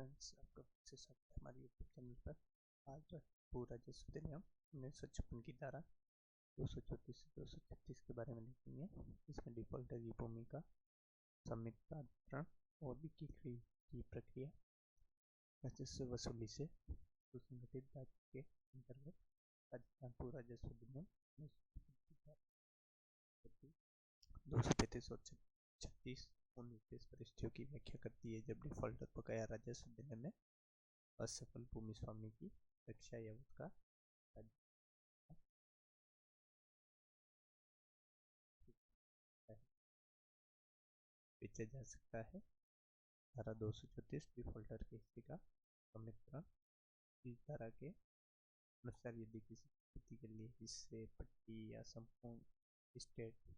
Friends, आपका फिर से स्वागत है हमारे यूट्यूब चैनल पर। आज भू राजस्व अधिनियम 1956 की धारा 234 से 236 के बारे में देखेंगे। इसमें डिफॉल्टर की भूमिका, सम्मित प्राधिकरण और विकेंद्रीकरण की प्रक्रिया, राजस्व वसूली से सुसंगठित राज्य के अंतर्गत राजस्थान भू राजस्व अधिनियम 235 और 36 उन विशेष परिस्थितियों की व्याख्या करती है जब डिफॉल्टर बकाया राजस्व देने में असफल भूमि स्वामी की रक्षा या उसका बेचा जा सकता है। धारा 234 डिफॉल्टर के हिस्से का सम्मिश्रण। इस धारा के अनुसार यदि किसी व्यक्ति के लिए हिस्से, पट्टी या संपूर्ण स्टेट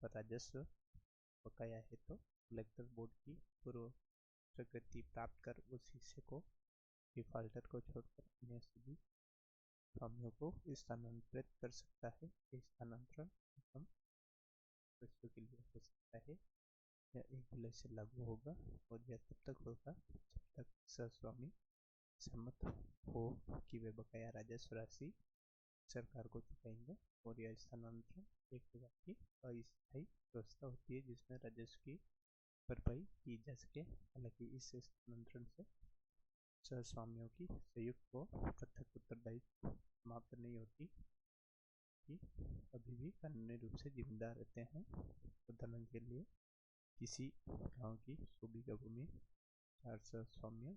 पर राजस्व बकाया है तो कलेक्टर बोर्ड की पूर्व स्वीकृति प्राप्त कर उस हिस्से को डिफॉल्टर को छोड़कर अन्य सभी स्वामियों को स्थानांतरित कर सकता है। स्थानांतरण हम वर्षों के लिए हो सकता है। यह 1 जुलाई से लागू होगा और यह तब तक होगा जब तक सहस्वामी सहमत हो कि वे बकाया राजस्व राशि सरकार को चुकाएंगे। और यह स्थानांतरण एक प्रकार की अस्थायी व्यवस्था होती है जिसमें राजस्व की भरपाई की जा सके। हालांकि इस स्थानांतरण से सहस्वामियों की संयुक्त व पृथक उत्तरदायित्व समाप्त नहीं होती कि अभी भी कानूनी रूप से जिम्मेदार रहते हैं। उदाहरण के लिए किसी गांव की 100 बीघा भूमि 4 सहस्वामियों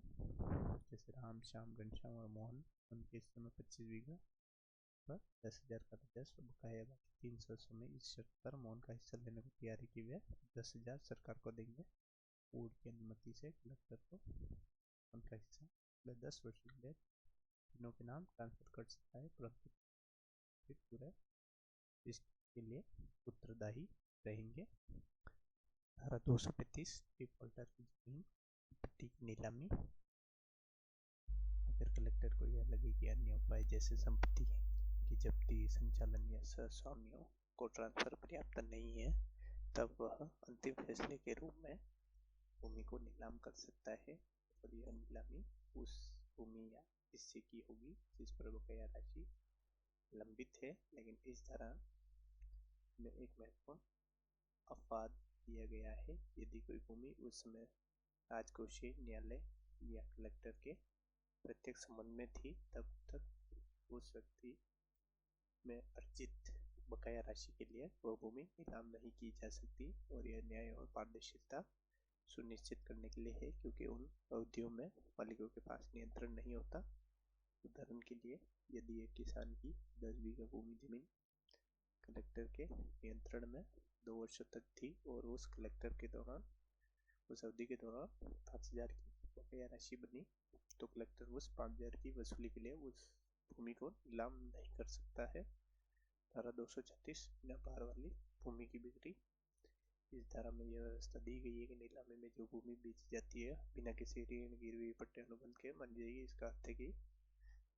जैसे राम, श्याम, घनश्याम और मोहन, उनके हिस्से में 25 बीघा पर 10,000 का राजस्व बकाया, बाकी 3 सहस्वामी इस शर्त पर मोहन का हिस्सा लेने को तैयारी की वे 10,000 सरकार को देंगे। बोर्ड की अनुमति से कलेक्टर को उनका हिस्सा 10 वर्ष के लिए तीनों के नाम ट्रांसफर कर सकता है, परंतु फिर पूरे इसके लिए उत्तरदायी रहेंगे। धारा 235 डिफॉल्टर की जमीन पट्टी की नीलामी। अगर कलेक्टर को यह लगे कि अन्य उपाय जैसे संपत्ति की जब्ती, संचालन या सहस्वामियों को ट्रांसफर पर्याप्त नहीं है, तब वह अंतिम फैसले के रूप में भूमि को नीलाम कर सकता है। और यह नीलामी उस भूमि या हिस्से की होगी जिस पर बकाया राशि लंबित है। लेकिन इस धारा में एक महत्वपूर्ण अपवाद दिया गया है। यदि कोई भूमि उस समय राजकोषीय न्यायालय या कलेक्टर के प्रत्यक्ष संबंध में थी, तब तक उस व्यक्ति में अर्जित बकाया राशि के लिए वह भूमि नीलाम नहीं की जा सकती। और यह न्याय और पारदर्शिता सुनिश्चित करने के लिए है, क्योंकि उन अवधियों में मालिकों के पास नियंत्रण नहीं होता। उदाहरण के लिए, यदि एक किसान की 10 बीघा भूमि जमीन कलेक्टर के नियंत्रण में 2 वर्षों तक थी और उस अवधि के दौरान 5,000 की बकाया राशि बनी, तो कलेक्टर उस 5,000 की वसूली के लिए उस भूमि को नीलाम नहीं कर सकता है। धारा 236 व्यापार वाली भूमि की बिक्री। इस धारा में यह व्यवस्था दी गई है कि नीलामी में जो भूमि बेची जाती है बिना किसी ऋण, गिरवी, पट्टे, अनुबंध के मानी जाएगी। इसका अर्थ है कि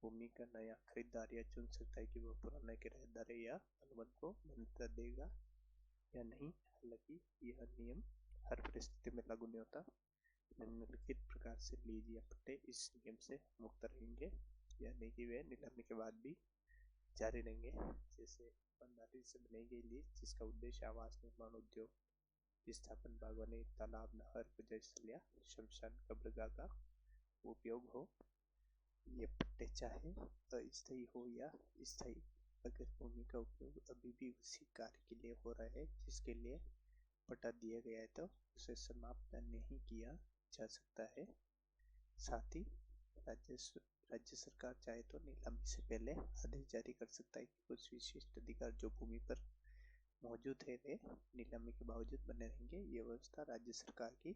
भूमि का नया खरीदार यह चुन सकता है कि वह पुराने किराएदार या अनुबंध को मान्यता देगा या नहीं। हालांकि यह नियम हर परिस्थिति में लागू नहीं होता। निम्नलिखित प्रकार से लीज या पट्टे इस नियम से मुक्त रहेंगे, यानी कि वे नीलामी के बाद भी जारी रहेंगे। जैसे ईमानदारी से बनाई गई लीज जिसका उद्देश्य आवास निर्माण, उद्योग स्थापन, बागवानी, तालाब, नहर, पूजा स्थल या शमशान कब्रगाह का उपयोग हो। ये पट्टे चाहे अस्थायी हो या स्थायी, अगर भूमि का उपयोग अभी भी उसी कार्य के लिए हो रहा है जिसके लिए पट्टा दिया गया है, तो उसे समाप्त नहीं किया जा सकता है। साथ ही राज्य सरकार चाहे तो नीलामी से पहले आदेश जारी कर सकता है कि कुछ विशिष्ट अधिकार जो भूमि पर मौजूद है वे नीलामी के बावजूद बने रहेंगे। ये व्यवस्था राज्य सरकार की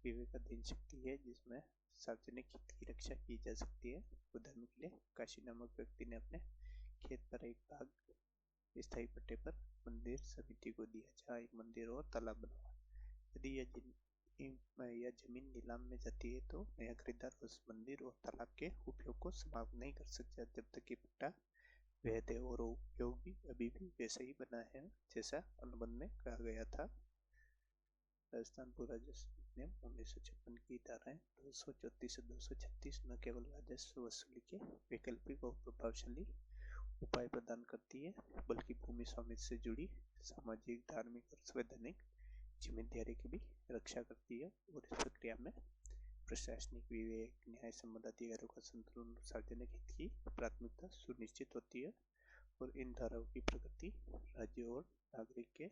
विवेकाधीन शक्ति है जिसमें सार्वजनिक हित की रक्षा की जा सकती है। उदाहरण के लिए, काशी नामक व्यक्ति ने अपने खेत पर एक भाग स्थायी पट्टे पर मंदिर समिति को दिया जहाँ एक मंदिर और तालाब बना हुआ। यदि यह जमीन नीलाम में जाती है तो नया खरीदार उस मंदिर और तालाब के उपयोग को समाप्त नहीं कर सकता जब तक कि पट्टा वैध है और उपयोग भी अभी भी वैसा ही बना है जैसा अनुबंध में कहा गया था। राजस्थान भू राजस्व अधिनियम 1956 की धाराएं 234 से 236 न केवल राजस्व वसूली के वैकल्पिक और प्रभावशाली उपाय प्रदान करती है, बल्कि भूमि स्वामित्व से जुड़ी सामाजिक, धार्मिक और संवैधानिक जिम्मेदारी की भी रक्षा करती है। और इस प्रक्रिया में प्रशासनिक विवेक, न्याय संबंध अधिकारों का संतुलन, सार्वजनिक हित की प्राथमिकता सुनिश्चित होती है। और इन धाराओं की प्रगति राज्य और नागरिक के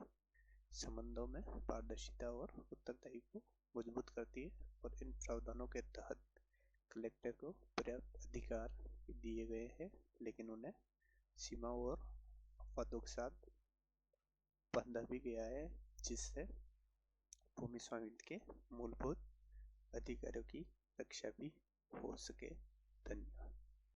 संबंधों में पारदर्शिता और उत्तरदायी को मजबूत करती है। और इन प्रावधानों के तहत कलेक्टर को पर्याप्त अधिकार दिए गए हैं, लेकिन उन्हें सीमाओं और अपवादों के साथ बांधा भी गया है, जिससे भूमि स्वामित्व के मूलभूत अधिकारों की रक्षा भी हो सके। धन्यवाद।